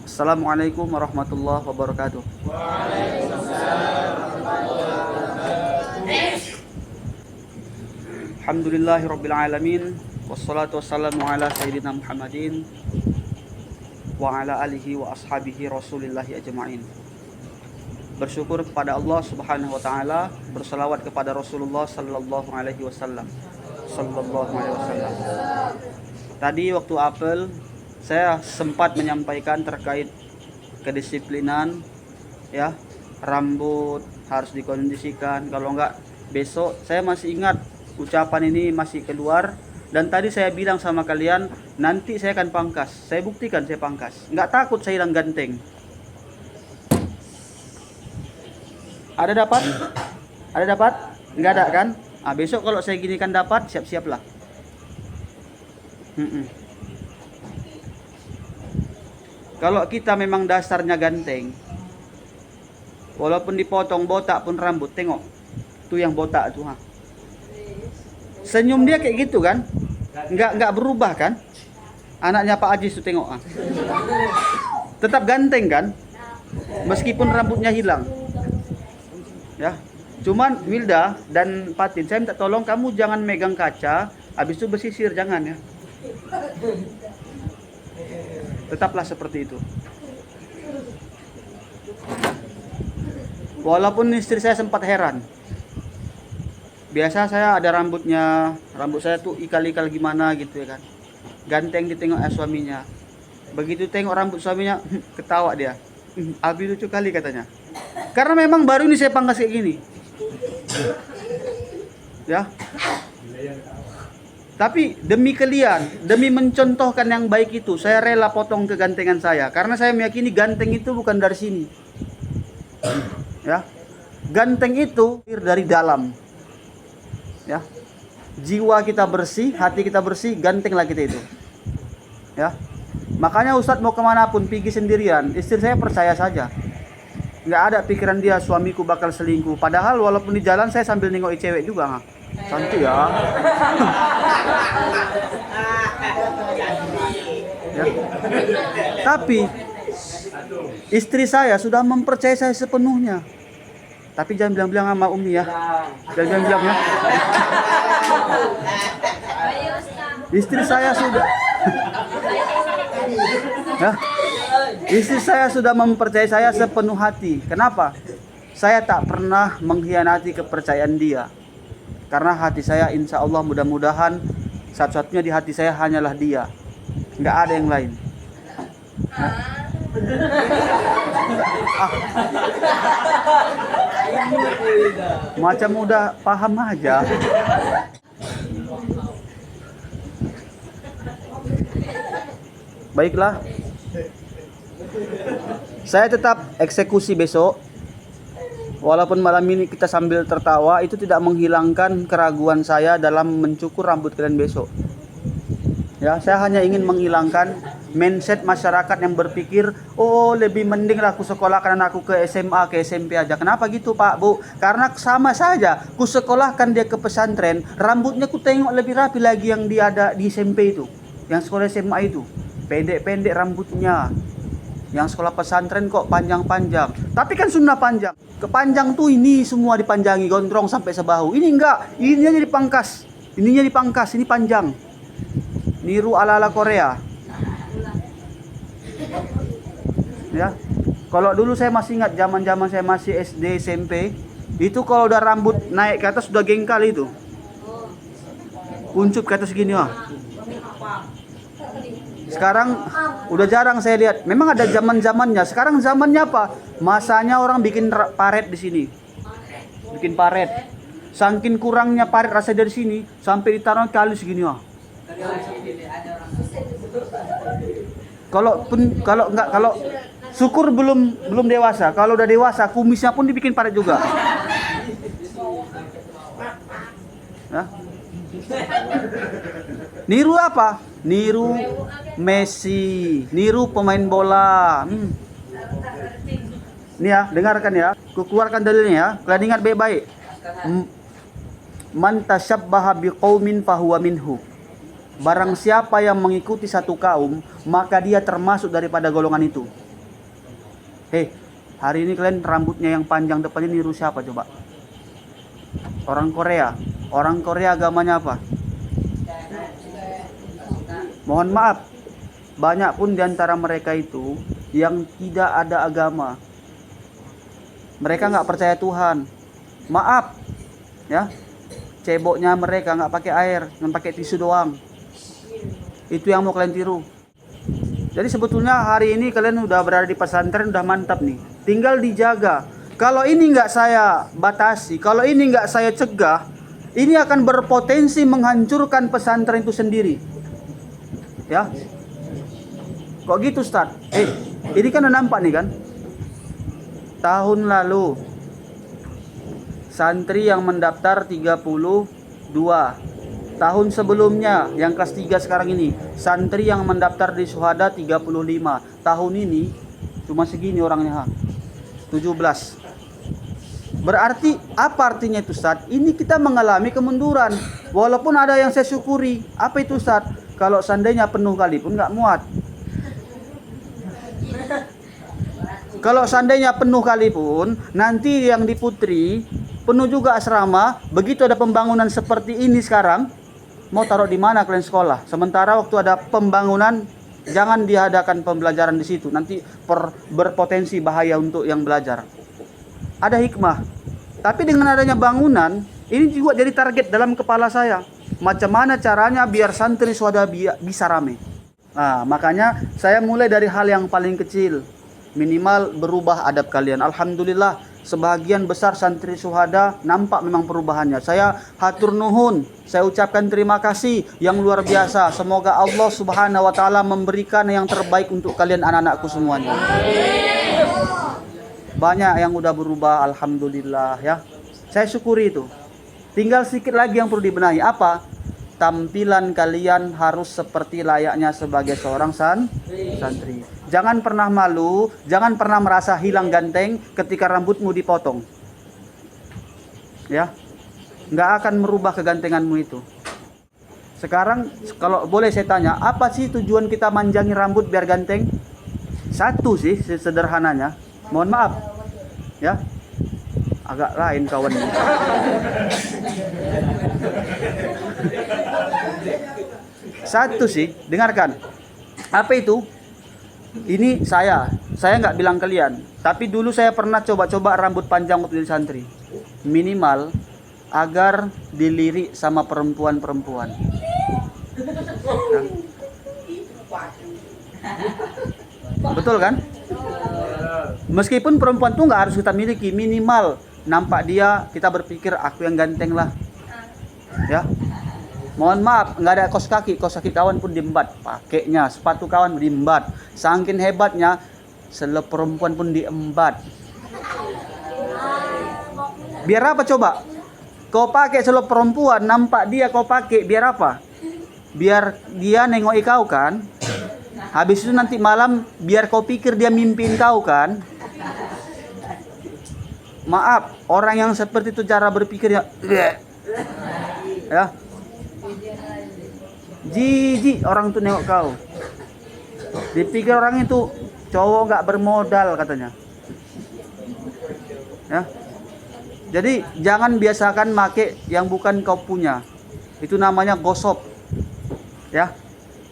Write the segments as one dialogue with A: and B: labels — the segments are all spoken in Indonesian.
A: Assalamualaikum warahmatullahi wabarakatuh. Alhamdulillahirabbil alamin wassalatu wassalamu ala sayyidina Muhammadin wa ala alihi wa ashabihi rasulillahi ajma'in. Bersyukur kepada Allah Subhanahu wa taala, berselawat kepada Rasulullah sallallahu alaihi wasallam. Tadi waktu apel saya sempat menyampaikan terkait kedisiplinan, ya, rambut harus dikondisikan. Kalau enggak besok, saya masih ingat ucapan ini masih keluar. Dan tadi saya bilang sama kalian, nanti saya akan pangkas. Saya buktikan saya pangkas. Enggak takut saya hilang ganteng. Ada dapat? Ada dapat? Enggak ada kan? Besok kalau saya gini kan dapat, siap-siaplah. Kalau kita memang dasarnya ganteng, walaupun dipotong botak pun rambut, tengok tuh yang botak tuh, senyum dia kayak gitu kan, nggak berubah kan? Anaknya Pak Ajis tuh tengok, tetap ganteng kan, meskipun rambutnya hilang, ya. Cuman Wilda dan Patin, saya minta tolong kamu jangan megang kaca, habis itu bersisir, jangan ya. Tetaplah seperti itu. Walaupun istri saya sempat heran. Biasa saya ada rambut saya tuh ikal-ikal gimana gitu ya kan. Ganteng ditengok suaminya. Begitu tengok rambut suaminya, ketawa dia. Abi lucu kali katanya. Karena memang baru ini saya pangkas kayak gini. Ya. Tapi demi kalian, demi mencontohkan yang baik itu, saya rela potong kegantengan saya. Karena saya meyakini ganteng itu bukan dari sini. Ya. Ganteng itu dari dalam. Ya. Jiwa kita bersih, hati kita bersih, gantenglah kita itu. Ya. Makanya Ustadz mau kemanapun pergi sendirian, istri saya percaya saja. Nggak ada pikiran dia suamiku bakal selingkuh. Padahal walaupun di jalan saya sambil nengok cewek juga. Cantik ya. Ya. Tapi istri saya sudah mempercayai saya sepenuhnya. Tapi jangan bilang-bilang sama Umi ya. Jangan bilang-bilang ya. Istri saya sudah ya. Istri saya sudah mempercayai saya sepenuh hati. Kenapa? Saya tak pernah mengkhianati kepercayaan dia. Karena hati saya insya Allah mudah-mudahan satu-satunya di hati saya hanyalah dia. Nggak ada yang lain. Macam udah paham aja. Baiklah. Saya tetap eksekusi besok. Walaupun malam ini kita sambil tertawa, itu tidak menghilangkan keraguan saya dalam mencukur rambut kalian besok. Ya, saya hanya ingin menghilangkan mindset masyarakat yang berpikir, oh lebih mending lah aku sekolahkan anakku ke SMA, ke SMP aja. Kenapa gitu Pak, Bu? Karena sama saja, ku sekolahkan dia ke pesantren, rambutnya ku tengok lebih rapi lagi yang dia ada di SMP itu, yang sekolah SMA itu. Pendek-pendek rambutnya. Yang sekolah pesantren kok panjang-panjang. Tapi kan sunnah panjang. Kepanjang tuh ini semua dipanjangi, gondrong sampai sebahu. Ini enggak, ininya dipangkas. Ininya dipangkas, ini panjang. Niru ala-ala Korea. Ya. Kalau dulu saya masih ingat zaman-zaman saya masih SD, SMP, itu kalau udah rambut naik ke atas sudah gengkal itu. Kuncup ke atas gini, wah. Sekarang udah jarang saya lihat. Memang ada zaman-zamannya. Sekarang zamannya apa? Masanya orang bikin paret di sini. Bikin paret. Saking kurangnya paret rasa dari sini sampai ditaruh kali segini, wah. Kalau syukur belum dewasa. Kalau udah dewasa, kumisnya pun dibikin paret juga. Ya. Niru apa? Niru Messi, niru pemain bola. Ini ya, dengarkan ya. Kukeluarkan dalilnya ya. Kalian ingat baik-baik. Man tasyabbaha biqaumin fahuwa minhu. Barang siapa yang mengikuti satu kaum, maka dia termasuk daripada golongan itu. Hei, hari ini kalian rambutnya yang panjang depannya niru siapa coba? Orang Korea. Orang Korea agamanya apa? Mohon maaf, banyak pun diantara mereka itu yang tidak ada agama. Mereka nggak percaya Tuhan. Maaf, ya, ceboknya mereka nggak pakai air, nggak pakai tisu doang. Itu yang mau kalian tiru. Jadi sebetulnya hari ini kalian udah berada di pesantren, udah mantap nih. Tinggal dijaga. Kalau ini nggak saya batasi, kalau ini nggak saya cegah, ini akan berpotensi menghancurkan pesantren itu sendiri. Ya, kok gitu Ustaz? Ini kan udah nampak nih kan. Tahun lalu santri yang mendaftar 32. Tahun sebelumnya yang kelas 3 sekarang ini santri yang mendaftar di Syuhada 35. Tahun ini cuma segini orangnya, 17. Berarti apa artinya itu Ustaz? Ini kita mengalami kemunduran. Walaupun ada yang saya syukuri. Apa itu Ustaz? Kalau seandainya penuh kali pun nggak muat. Kalau seandainya penuh kali pun, nanti yang di Putri penuh juga asrama. Begitu ada pembangunan seperti ini sekarang, mau taruh di mana kalian sekolah? Sementara waktu ada pembangunan, jangan diadakan pembelajaran di situ. Nanti berpotensi bahaya untuk yang belajar. Ada hikmah. Tapi dengan adanya bangunan, ini juga jadi target dalam kepala saya. Macam mana caranya biar santri Syuhada bisa rame. Nah, makanya saya mulai dari hal yang paling kecil. Minimal berubah adab kalian. Alhamdulillah, sebagian besar santri Syuhada nampak memang perubahannya. Saya hatur nuhun, saya ucapkan terima kasih yang luar biasa. Semoga Allah Subhanahu wa taala memberikan yang terbaik untuk kalian anak-anakku semuanya. Banyak yang udah berubah, alhamdulillah ya. Saya syukuri itu. Tinggal sedikit lagi yang perlu dibenahi. Apa? Tampilan kalian harus seperti layaknya sebagai seorang santri. Jangan pernah malu, jangan pernah merasa hilang ganteng ketika rambutmu dipotong. Ya, nggak akan merubah kegantenganmu itu. Sekarang kalau boleh saya tanya, apa sih tujuan kita manjangi rambut biar ganteng? Satu sih sederhananya. Mohon maaf, ya, agak lain kawan. Satu sih, dengarkan. Apa itu? Ini saya nggak bilang kalian, tapi dulu saya pernah coba-coba rambut panjang waktu jadi santri. Minimal agar dilirik sama perempuan-perempuan. Betul kan? Meskipun perempuan tuh nggak harus kita miliki, minimal nampak dia, kita berpikir aku yang ganteng lah. Ya. Mohon maaf, nggak ada kaos kaki kawan pun diembat, pakainya sepatu kawan diembat, saking hebatnya seleb perempuan pun diembat. Biar apa coba? Kau pakai seleb perempuan, nampak dia kau pakai, biar apa? Biar dia nengok kau kan. Habis itu nanti malam biar kau pikir dia mimpiin kau kan. Maaf, orang yang seperti itu cara berpikirnya ya. Jijik orang tuh nengok kau. Dipikir orang itu cowok nggak bermodal katanya. Ya. Jadi jangan biasakan make yang bukan kau punya. Itu namanya gosop. Ya.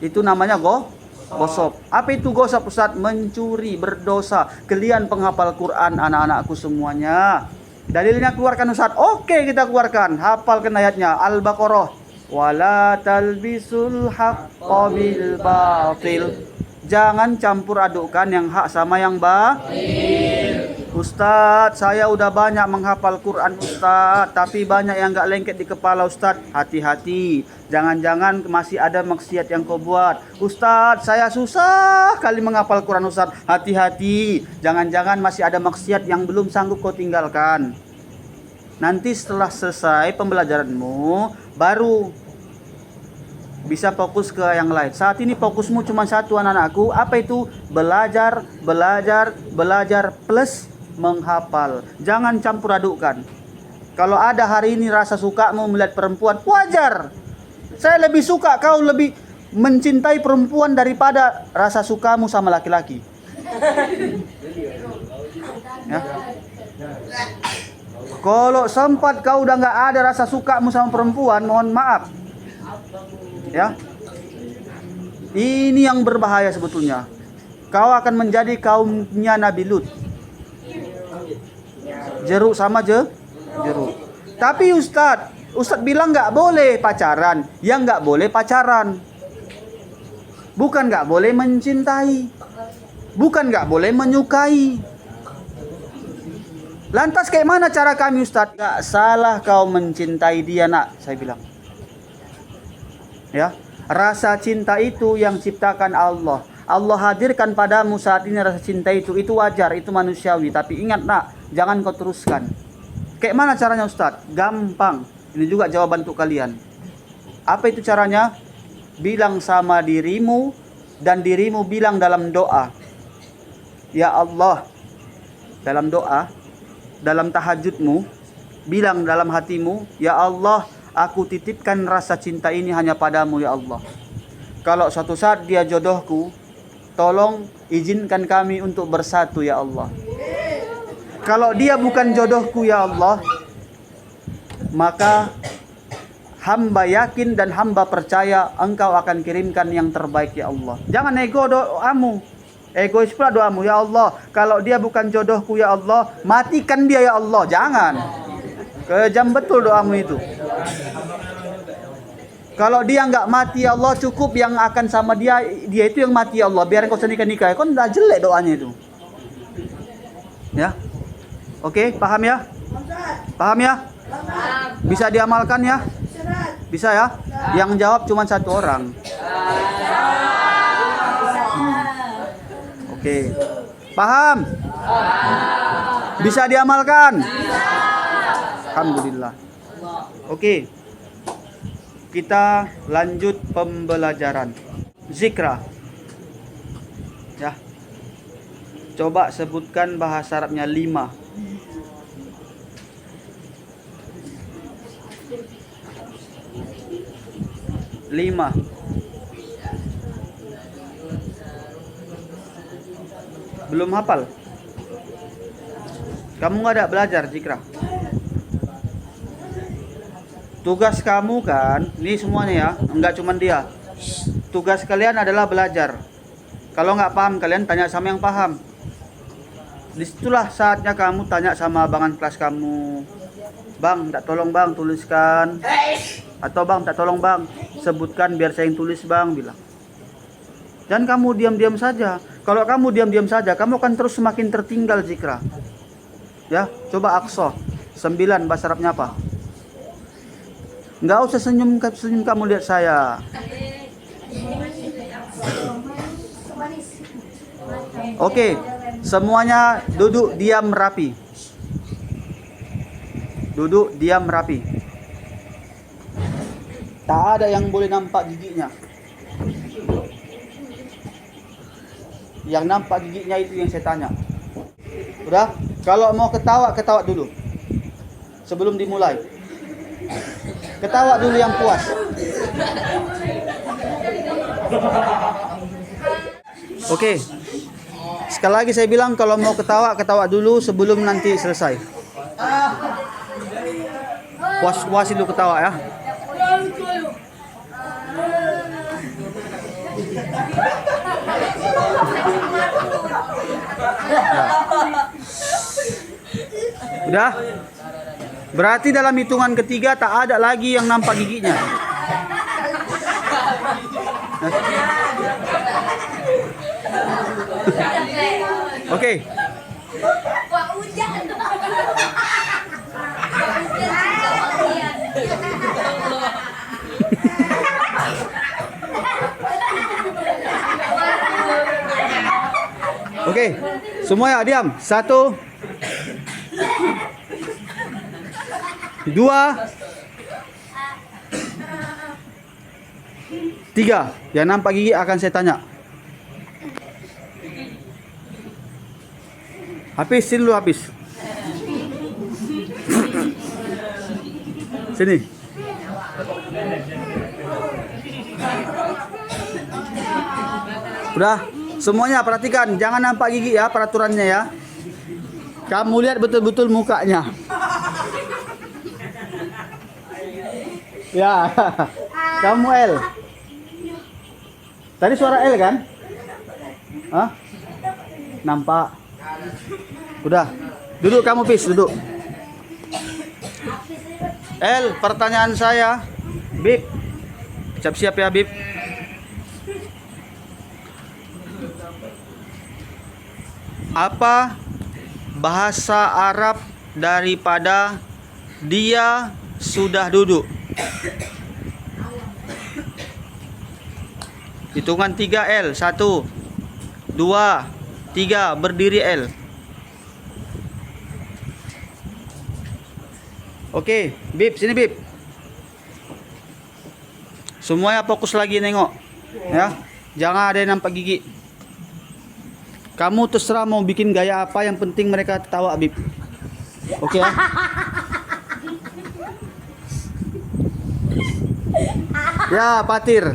A: Itu namanya gosop. Apa itu gosop Ustaz? Mencuri, berdosa. Kalian penghafal Quran anak-anakku semuanya. Dalilnya keluarkan Ustaz. Oke, kita keluarkan. Hafalkan ayatnya. Al-Baqarah. Wala talbisul haqqa bil batil. Jangan campur adukkan yang hak sama yang batil. Ustadz, saya udah banyak menghafal Quran Ustadz, tapi banyak yang gak lengket di kepala Ustadz. Hati-hati, jangan-jangan masih ada maksiat yang kau buat. Ustadz, saya susah kali menghafal Quran Ustadz. Hati-hati, jangan-jangan masih ada maksiat yang belum sanggup kau tinggalkan. Nanti setelah selesai pembelajaranmu, baru bisa fokus ke yang lain. Saat ini fokusmu cuma satu anak-anakku. Apa itu? Belajar, belajar, belajar plus menghafal. Jangan campur adukkan. Kalau ada hari ini rasa sukamu melihat perempuan, wajar. Saya lebih suka kau lebih mencintai perempuan daripada rasa sukamu sama laki-laki. Ya. Kalau sempat kau udah nggak ada rasa sukamu sama perempuan, mohon maaf. Ya. Ini yang berbahaya sebetulnya. Kau akan menjadi kaumnya Nabi Lut. Jeruk sama jeruk. Tapi Ustadz bilang nggak boleh pacaran. Yang nggak boleh pacaran. Bukan nggak boleh mencintai. Bukan nggak boleh menyukai. Lantas kayak mana cara kami Ustadz? Gak salah kau mencintai dia nak, saya bilang. Ya, rasa cinta itu yang ciptakan Allah. Allah hadirkan padamu saat ini rasa cinta itu wajar, itu manusiawi. Tapi ingat nak, jangan kau teruskan. Kayak mana caranya Ustadz? Gampang. Ini juga jawaban untuk kalian. Apa itu caranya? Bilang sama dirimu dan dirimu bilang dalam doa. Ya Allah, dalam doa. Dalam tahajudmu, bilang dalam hatimu, ya Allah, aku titipkan rasa cinta ini hanya padamu ya Allah. Kalau suatu saat dia jodohku, tolong izinkan kami untuk bersatu ya Allah. Kalau dia bukan jodohku ya Allah, maka hamba yakin dan hamba percaya engkau akan kirimkan yang terbaik ya Allah. Jangan ego doamu. Egois pula doamu, ya Allah, kalau dia bukan jodohku ya Allah, matikan dia ya Allah. Jangan. Kejam betul doamu itu. Kalau dia nggak mati ya Allah, cukup yang akan sama dia itu yang mati ya Allah. Biar kau nikah. Kau udah jelek doanya itu. Ya. Oke, paham ya? Paham ya? Bisa diamalkan ya? Bisa ya? Yang jawab cuma satu orang. Oke. Paham? Bisa diamalkan? Alhamdulillah. Oke. Kita lanjut pembelajaran. Zikra. Ya. Coba sebutkan bahasa Arabnya 5. 5. Belum hafal? Kamu nggak ada belajar zikra? Tugas kamu kan, ini semuanya ya, nggak cuma dia. Tugas kalian adalah belajar. Kalau nggak paham, kalian tanya sama yang paham. Disitulah saatnya kamu tanya sama abangan kelas kamu. Bang, tak tolong bang, tuliskan. Atau bang, tak tolong bang, sebutkan biar saya yang tulis bang, bilang. Dan kamu diam-diam saja. Kalau kamu diam-diam saja, kamu akan terus semakin tertinggal zikra. Ya, coba Aqsa 9 bahasa Arabnya apa? Nggak usah senyum kamu lihat saya. Oke, semuanya duduk diam rapi. Duduk diam rapi. Tak ada yang boleh nampak giginya. Yang nampak giginya itu yang saya tanya. Udah? Kalau mau ketawa, ketawa dulu. Sebelum dimulai. Ketawa dulu yang puas. Oke. Sekali lagi saya bilang kalau mau ketawa, ketawa dulu sebelum nanti selesai. Puas-puasin dulu ketawa ya. Udah? Berarti dalam hitungan ketiga tak ada lagi yang nampak giginya. Oke. Oke, semuanya diam. 1, 2, 3. Yang nampak gigi akan saya tanya. Habis, sini dulu habis. Sini. Udah, semuanya perhatikan, jangan nampak gigi ya peraturannya ya. Kamu lihat betul-betul mukanya. Ya, kamu L. Tadi suara L kan? Hah? Nampak. Udah. Duduk kamu, Pis, duduk. L, pertanyaan saya. Bib. Siap-siap ya, Bib. Apa bahasa Arab daripada dia sudah duduk? Hitungan 3 L. 1 2 3, berdiri L. Oke, Bib, sini Bib. Semuanya fokus lagi nengok. Ya. Jangan ada yang nampak gigi. Kamu terserah mau bikin gaya apa, yang penting mereka ketawa, Bib. Oke ya. Ya, Patir.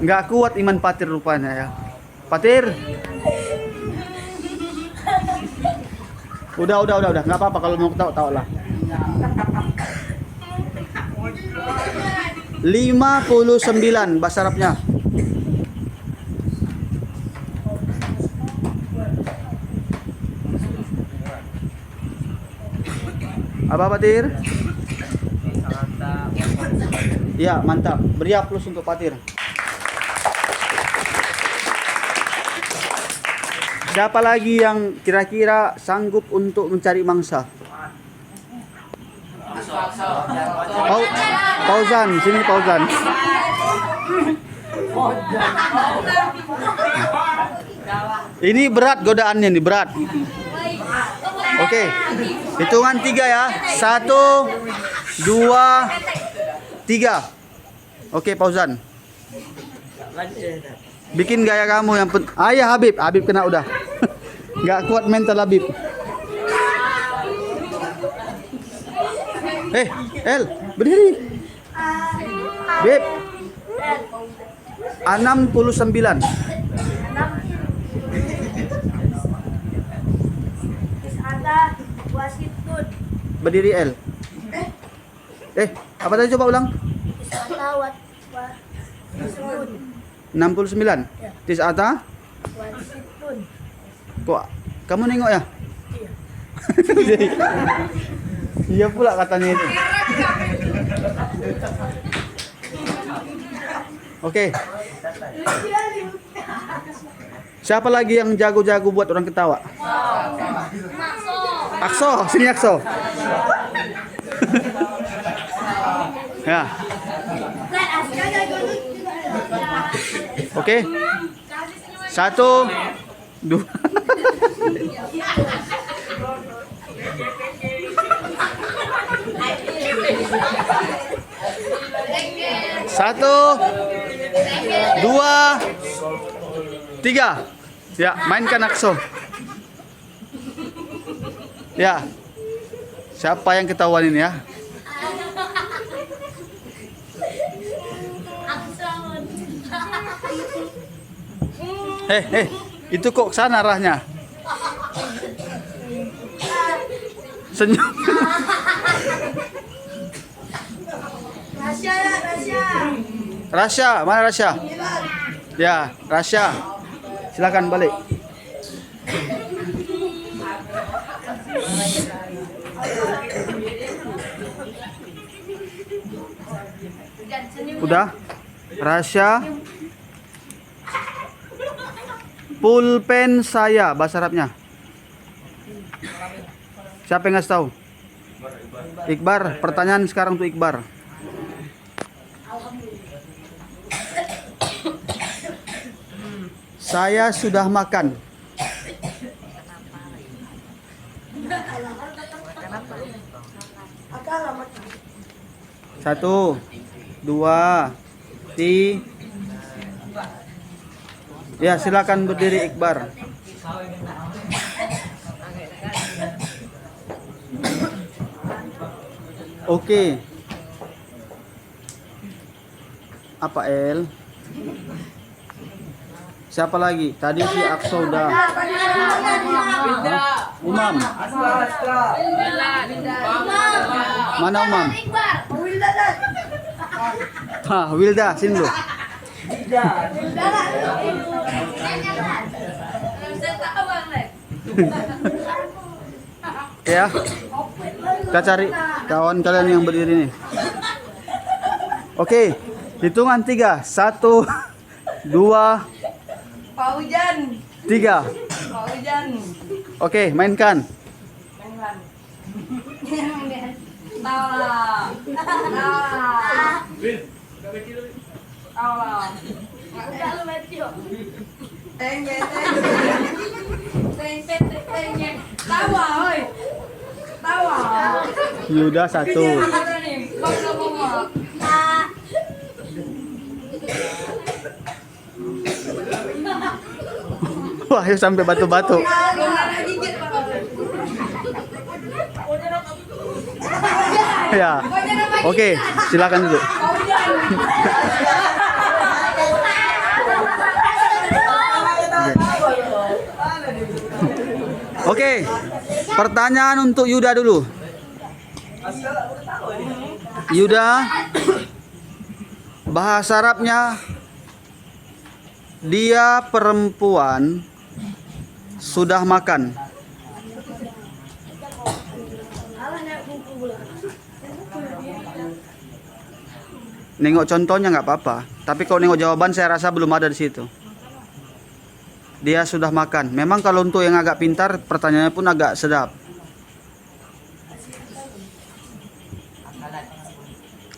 A: Nggak kuat iman Patir rupanya ya. Patir. Udah. Nggak apa-apa kalau mau ketawa lah. 59 bahasa Arabnya. Apa Patir? Ya, mantap. Beri aplaus untuk Patir. Siapa lagi yang kira-kira sanggup untuk mencari mangsa? Fauzan, sini Fauzan. Ini berat godaannya nih, berat. Oke. Hitungan 3 ya. 1 2 3. Oke, Fauzan. Bikin gaya kamu yang ayah Habib kena udah. Nggak kuat mental Habib. El, berdiri. Beb. 69. Berdiri El. Apa tadi, coba ulang? 69. Tis'ata? Kok kamu nengok ya? Iya pula katanya itu. Oke. Siapa lagi yang jago-jago buat orang ketawa? Akso, sini Akso. Ya. Oke. 1 2 1 2 3. Ya, mainkan Akso. Ya. Siapa yang ketahuan ini ya? Itu kok sana arahnya? Senyum. Rasya, mana Rasya? Ya, Rasya. Silakan balik. Udah? Rasya. Pulpen saya bahasa Arabnya. Siapa yang ngasih tahu? Iqbar, pertanyaan sekarang untuk Iqbar. Saya sudah makan. Satu, 2, 3. Ya, silakan berdiri Iqbar. Oke. Apa El? Siapa lagi? Tadi si Akso udah. Umam. Mana Umam? Hah, Wilda, sini lu. Ya. Kita cari kawan kalian yang berdiri nih. Oke, hitungan 3. 1, 2,
B: Pak Hujan.
A: 3.
B: Pak Hujan.
A: Oke, mainkan.
B: Mainkan. Tawa. Tawa. Tenge. Tawa, oi. Tawa.
A: Yuda 1. Wah, yuk sampai batu-batu. Ya. Oke, silakan dulu. Oke. Pertanyaan untuk Yuda dulu. Yuda, bahasa Arabnya dia perempuan sudah makan. Nengok contohnya nggak apa-apa, tapi kalau nengok jawaban saya rasa belum ada di situ. Dia sudah makan. Memang kalau untuk yang agak pintar, pertanyaannya pun agak sedap.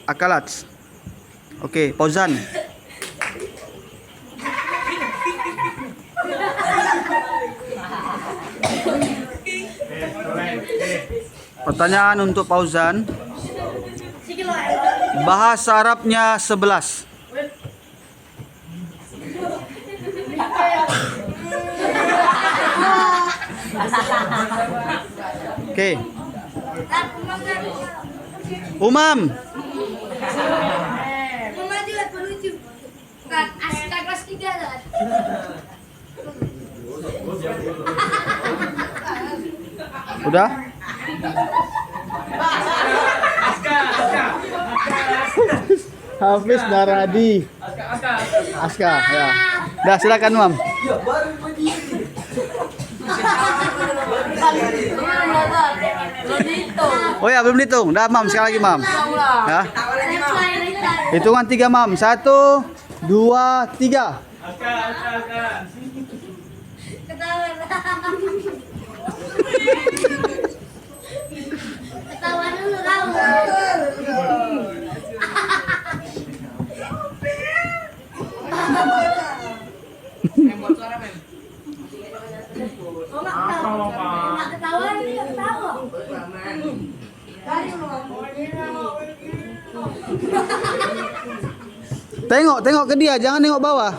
A: Akalat. Oke, Fauzan. Pertanyaan untuk Fauzan. Bahasa Arabnya 11. Oke. Umam.
C: Aska kelas 3 kan?
A: Udah? Hafiz Naradi. Aska, ya. Dah, silakan, Mam. Oh ya, belum dihitung. Dah, Mam, sekali lagi, Mam. Ya. Hitungan 3, Mam. 1, 2, 3.
C: Ketawa dulu kamu. Ketawa dia ketawa.
A: Tengok ke dia, jangan nengok bawah.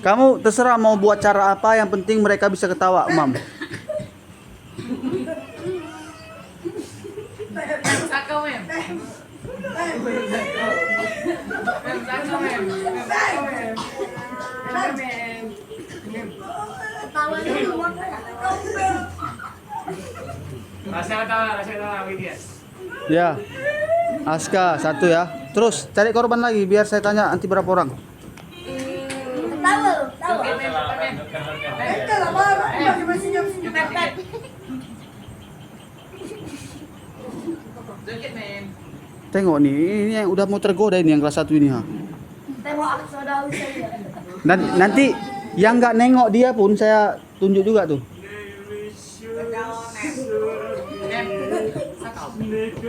A: Kamu terserah mau buat cara apa, yang penting mereka bisa ketawa, Mam.
C: Ketawa dulu.
A: Ya. Aska 1 ya. Terus cari korban lagi biar saya tanya nanti berapa orang.
C: Ketawa, ketawa.
A: Tengok nih, ini yang udah mau tergoda ini yang kelas 1 ini ha.
C: Tengok Aksa Daud saya.
A: Nanti yang nggak nengok dia pun saya tunjuk juga tuh.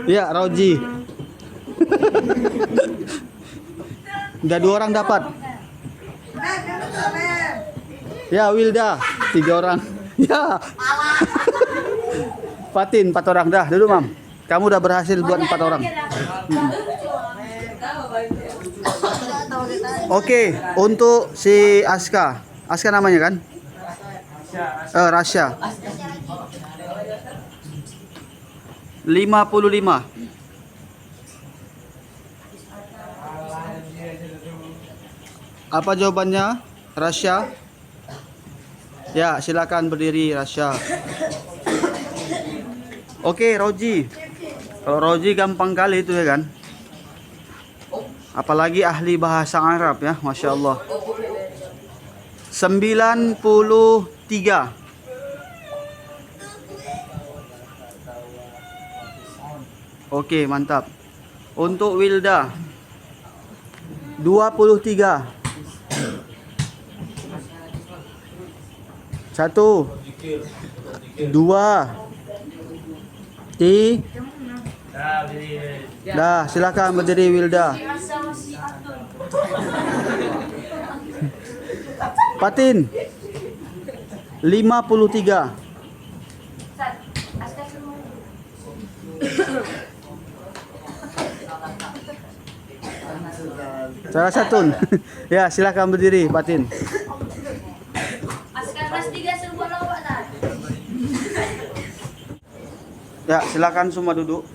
A: Iya, Roji. Udah 2 orang dapat. Ya, Wilda 3 orang. Ya. Fatin 4 orang dah. Duduk, Mam. Kamu udah berhasil buat 4 orang. Oke, untuk si Aska. Aska namanya kan? Rasya. 55. Apa jawabannya? Rasya? Ya, silakan berdiri Rasya. Oke, Roji. Kalau Roji gampang kali itu ya kan? Apalagi ahli bahasa Arab ya, Masya Allah. 93. Oke, mantap. Untuk Wilda 23. 1 2 3. Dah, silakan berdiri Wilda. Patin 53. Salah satu. Ya, silakan berdiri Patin.
C: Askar kelas 3 suruh buat lawak tak?
A: Ya, silakan semua duduk.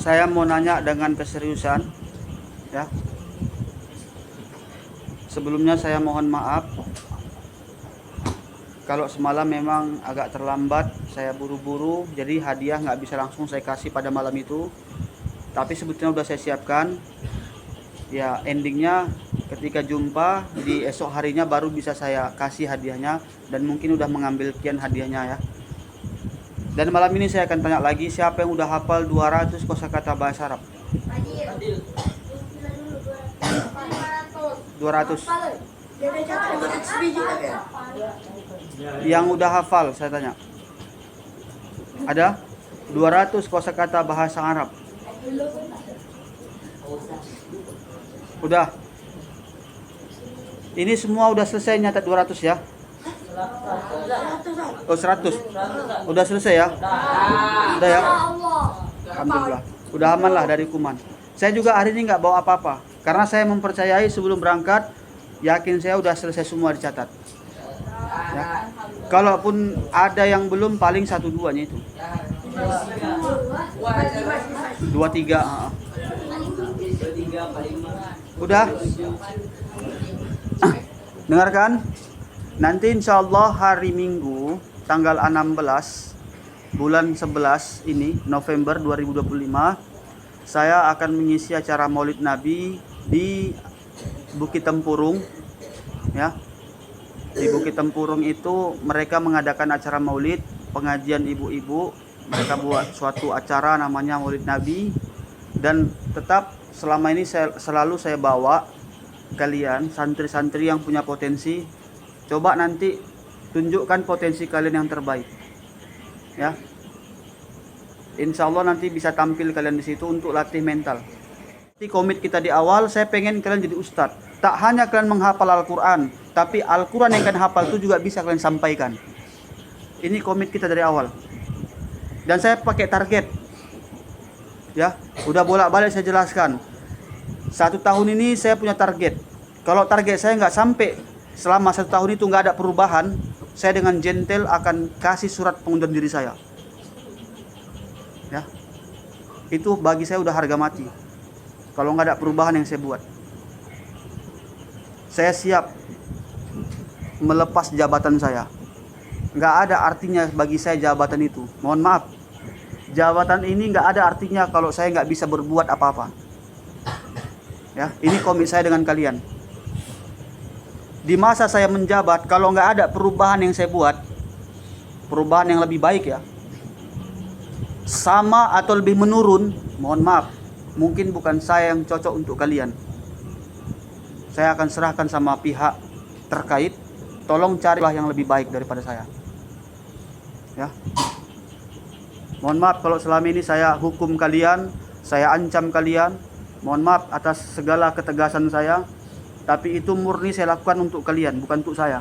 A: Saya mau nanya dengan keseriusan ya. Sebelumnya saya mohon maaf kalau semalam memang agak terlambat, saya buru-buru, jadi hadiah nggak bisa langsung saya kasih pada malam itu. Tapi sebetulnya udah saya siapkan. Ya, endingnya ketika jumpa di esok harinya baru bisa saya kasih hadiahnya, dan mungkin udah mengambil kian hadiahnya ya. Dan malam ini saya akan tanya lagi, siapa yang udah hafal 200 kosakata bahasa Arab? 200. Yang udah hafal saya tanya. Ada 200 kosakata bahasa Arab. Udah. Ini semua udah selesai nyatat 200 ya? Oh, 100. Udah selesai ya? Udah ya? Alhamdulillah. Udah aman lah dari kuman. Saya juga hari ini nggak bawa apa-apa, karena saya mempercayai sebelum berangkat, yakin saya udah selesai semua dicatat. Ya. Kalaupun ada yang belum, paling 1-2-nya itu. 2-3. Udah. Dengarkan. Nanti insya Allah hari Minggu tanggal 16 bulan 11 ini, November 2025, saya akan mengisi acara Maulid Nabi di Bukit Tempurung ya. Di Bukit Tempurung itu mereka mengadakan acara Maulid, pengajian ibu-ibu, mereka buat suatu acara namanya Maulid Nabi. Dan tetap selama ini selalu saya bawa kalian santri-santri yang punya potensi. Coba nanti tunjukkan potensi kalian yang terbaik ya. Insya Allah nanti bisa tampil kalian di situ untuk latih mental. Di komit kita di awal, saya pengen kalian jadi ustadz. Tak hanya kalian menghafal Al-Quran, tapi Al-Quran yang kalian hafal itu juga bisa kalian sampaikan. Ini komit kita dari awal. Dan saya pakai target ya, udah bolak-balik saya jelaskan. 1 tahun ini saya punya target. Kalau target saya nggak sampai selama 1 tahun itu nggak ada perubahan, saya dengan gentle akan kasih surat pengunduran diri saya ya. Itu bagi saya udah harga mati kalau nggak ada perubahan yang saya buat. Saya siap melepas jabatan saya. Nggak ada artinya bagi saya jabatan itu. Mohon maaf, jabatan ini nggak ada artinya kalau saya nggak bisa berbuat apa-apa ya. Ini komit saya dengan kalian. Di masa saya menjabat, kalau nggak ada perubahan yang saya buat, perubahan yang lebih baik ya, sama atau lebih menurun, mohon maaf, mungkin bukan saya yang cocok untuk kalian. Saya akan serahkan sama pihak terkait. Tolong carilah yang lebih baik daripada saya ya. Mohon maaf kalau selama ini saya hukum kalian, saya ancam kalian. Mohon maaf atas segala ketegasan saya. Tapi itu murni saya lakukan untuk kalian, bukan untuk saya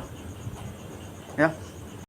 A: ya.